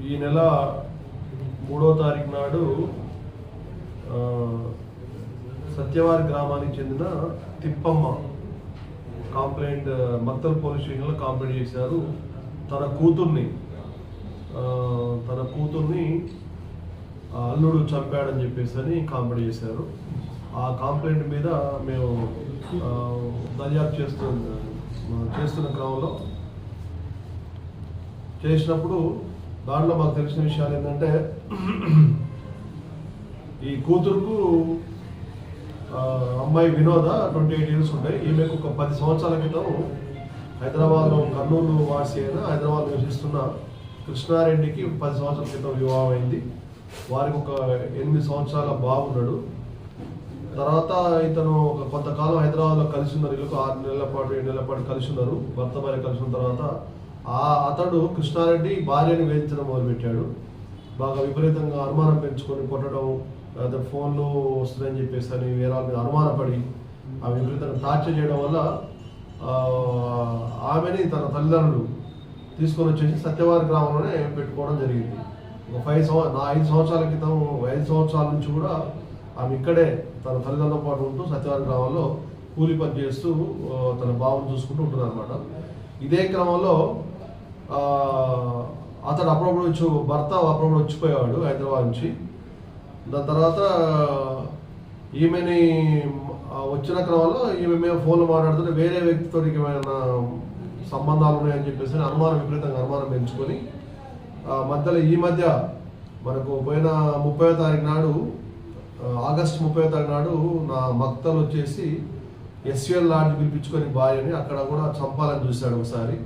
ఈ నెల 3వ తారీఖు నాడు సత్యవారి గ్రామానికి చెందిన తిప్పమ్మ కంప్లైంట్ మక్తల్ పోలీస్ స్టేషన్లో కంప్లైంట్ చేశారు. తన కూతుర్ని అల్లుడు చంపాడని చెప్పేసి కంప్లైంట్ చేశారు. ఆ కంప్లైంట్ మీద మేము దర్యాప్తు చేస్తున్న క్రమంలో చేసినప్పుడు దాంట్లో మాకు తెలిసిన విషయాలు ఏంటంటే, ఈ కూతురుకు అమ్మాయి వినోద 28 ఇయర్స్ ఉంటాయి. ఈమెకు ఒక 10 సంవత్సరాల క్రితం హైదరాబాద్లో కర్నూలు వాసి అయిన హైదరాబాద్ నివసిస్తున్న కృష్ణారెడ్డికి 10 సంవత్సరాల క్రితం వివాహం అయింది. వారికి ఒక 8 సంవత్సరాల బాబున్నాడు. తర్వాత ఇతను ఒక కొంతకాలం హైదరాబాద్లో కలిసి ఉన్నారు. వీళ్ళకు 6 నెలల పాటు 7 నెలల పాటు కలిసి ఉన్నారు. భర్త భార్య కలిసి ఉన్న తర్వాత అతడు కృష్ణారెడ్డి భార్యని వేధించడం మొదలుపెట్టాడు. బాగా విపరీతంగా అనుమానం పెంచుకొని కొట్టడం, అతను ఫోన్లు వస్తున్నాయని చెప్పేసి అని వేరే మీద అనుమానపడి ఆ విపరీతంగా టార్చర్ చేయడం వల్ల ఆమెని తన తల్లిదండ్రులు తీసుకొని వచ్చేసి సత్యవారి గ్రామంలోనే పెట్టుకోవడం జరిగింది. ఒక 5 సంవత్సరాల క్రితం 5 సంవత్సరాల నుంచి కూడా ఆమె ఇక్కడే తన తల్లిదండ్రులతో పాటు ఉంటూ సత్యవారి గ్రామంలో కూలి పని చేస్తూ తన బావను చూసుకుంటూ ఉంటున్నారు అనమాట. ఇదే క్రమంలో అతడు భర్త అప్పుడప్పుడు వచ్చిపోయేవాడు హైదరాబాద్ నుంచి. దాని తర్వాత ఈమెని వచ్చిన క్రమంలో ఈమె మేము ఫోన్లో మాట్లాడుతుంటే వేరే వ్యక్తితో ఏమైనా సంబంధాలు ఉన్నాయని చెప్పేసి విపరీతంగా అనుమానం పెంచుకొని ఈ మధ్య మనకు పోయిన 30వ తారీఖు నాడు ఆగస్టు 30వ తారీఖు నాడు నా మక్తలు వచ్చేసి ఎస్ఎల్ లాడ్జ్ పిలిపించుకొని భార్యని అక్కడ కూడా చంపాలని చూశాడు, ఒకసారి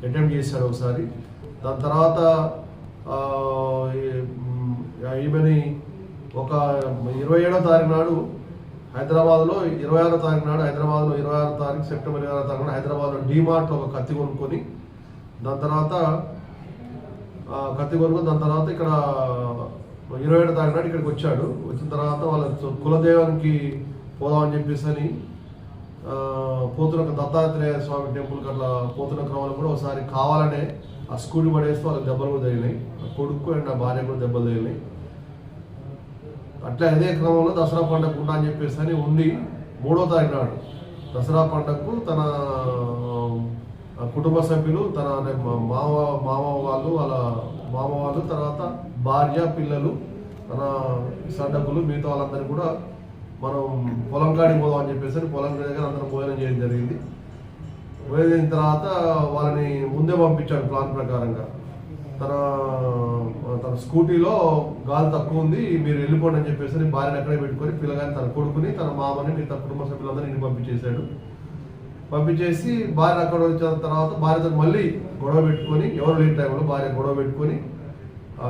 అటెంప్ట్ చేశాడు ఒకసారి. దాని తర్వాత ఈమెని ఒక 27వ తారీఖు నాడు హైదరాబాద్లో 26వ తారీఖు నాడు సెప్టెంబర్ 26వ తారీఖు నాడు హైదరాబాద్లో డీమార్ట్లో ఒక కత్తి కొనుక్కొని దాని తర్వాత ఇక్కడ 27వ తారీఖు నాడు ఇక్కడికి వచ్చాడు. వచ్చిన తర్వాత వాళ్ళ కులదేవానికి పోదామని చెప్పేసి అని పోతున్న దత్తాత్రేయ స్వామి టెంపుల్కి అట్లా పోతున్న క్రమంలో కూడా ఒకసారి కావాలనే ఆ స్కూటీ పడేస్తూ వాళ్ళకి దెబ్బలు కూడా తగిలినాయి. కొడుకు అండ్ ఆ భార్య కూడా దెబ్బలు తగిలినాయి. అట్లా అదే క్రమంలో దసరా పండుగ ఉంటా అని చెప్పేసి అని ఉండి 3వ తారీఖు నాడు దసరా పండుగకు తన కుటుంబ సభ్యులు, తన మామ వాళ్ళు తర్వాత భార్య, పిల్లలు, తన సండకులు, మిగతా వాళ్ళందరినీ కూడా మనం పొలం కాడికి పోదాం అని చెప్పేసి పొలం కాడి దగ్గర అందరం భోజనం చేయడం జరిగింది. భోజనం చేసిన తర్వాత వాళ్ళని ముందే పంపించాడు ప్లాన్ ప్రకారంగా. తన స్కూటీలో గాలి తక్కువ ఉంది, మీరు వెళ్ళిపోండి అని చెప్పేసి భార్యను అక్కడే పెట్టుకొని పిల్లగాని తన కొడుకుని, తన మామని, మిగతా కుటుంబ సభ్యులందరూ ఇంటికి పంపించేసి భార్య అక్కడ వచ్చిన తర్వాత భార్యతో మళ్ళీ గొడవ పెట్టుకొని, ఎవరు లేని టైంలో భార్య గొడవ పెట్టుకొని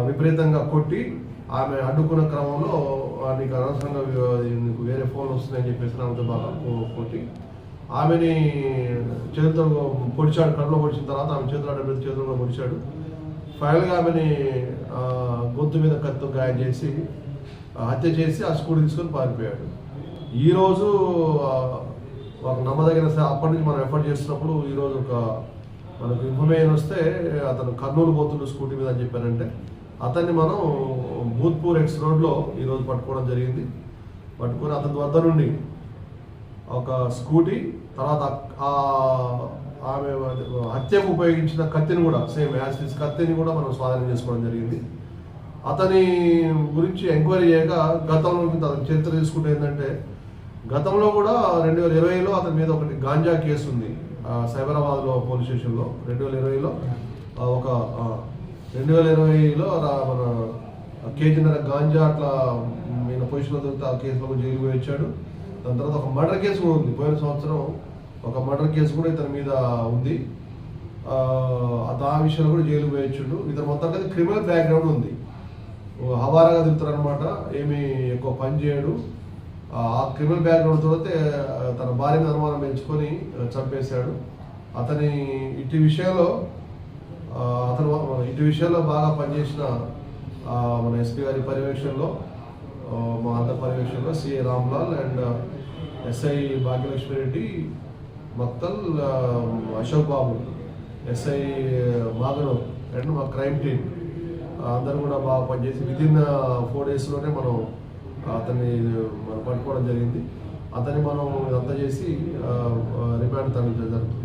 విపరీతంగా కొట్టి ఆమె అడ్డుకున్న క్రమంలో నీకు అనవసరంగా నీకు వేరే ఫోన్లు వస్తున్నాయని చెప్పేసి ఆమెతో బాగా కొట్టి ఆమెని చేతులతో పొడిచాడు. కడుపులో పొడిచిన తర్వాత ఆమె చేతులు కూడా పొడిచాడు. ఫైనల్గా ఆమెని గొంతు మీద కత్తితో గాయం చేసి హత్య చేసి ఆ స్కూటీ తీసుకొని పారిపోయాడు. ఈరోజు ఒక నమ్మదగిన అప్పటి నుంచి మనం ఎఫర్ట్ చేస్తున్నప్పుడు ఈరోజు మనకు ఇన్ఫర్మేషన్ వస్తే అతను కర్నూలు పోతుండు స్కూటీ మీద అని చెప్పారంటే అతన్ని మనం భూత్పూర్ ఎక్స్ రోడ్లో ఈరోజు పట్టుకోవడం జరిగింది. పట్టుకొని అతని వద్ద నుండి ఒక స్కూటీ, తర్వాత ఆమె హత్యకు ఉపయోగించిన కత్తిని కూడా సేమ్ యాసిస్ కత్తిని కూడా మనం స్వాధీనం చేసుకోవడం జరిగింది. అతని గురించి ఎంక్వైరీ చేయగా గతంలో అతని చరిత్ర తీసుకుంటే ఏంటంటే, గతంలో కూడా 2020లో అతని మీద ఒకటి గాంజా కేసు ఉంది సైబరాబాద్లో పోలీస్ స్టేషన్లో. 2020లో మన కేజీన్నర గాంజా అట్లా ఈయన పొజిషన్లో దొరికితే ఆ కేసులో జైలు పోయి వచ్చాడు. దాని తర్వాత ఒక మర్డర్ కేసు కూడా ఉంది. పోయిన సంవత్సరం ఒక మర్డర్ కేసు కూడా ఇతని మీద ఉంది. ఆ విషయంలో కూడా జైలు పోయి వచ్చాడు. ఇతను మొత్తానికి క్రిమినల్ బ్యాక్గ్రౌండ్ ఉంది. హవారాగా తిరుగుతారు అనమాట, ఏమి ఎక్కువ పని చేయడు. ఆ క్రిమినల్ బ్యాక్గ్రౌండ్ తర్వాత తన భార్యని అనుమానం పెంచుకొని చంపేశాడు. ఇటు విషయంలో బాగా పనిచేసిన మన ఎస్పీ గారి పర్యవేక్షణలో, మా అందరి పర్యవేక్షణలో CI Ramlal and SI Bhagyalakshmi Reddy, Makthal Ashok Babu, SI Maganur and మా క్రైమ్ టీమ్ అందరూ కూడా బాగా పనిచేసి విదిన్ 4 డేస్లోనే మనం అతన్ని పట్టుకోవడం జరిగింది. అతన్ని మనం ఇదంతా చేసి రిమాండ్ తరలించడం జరుగుతుంది.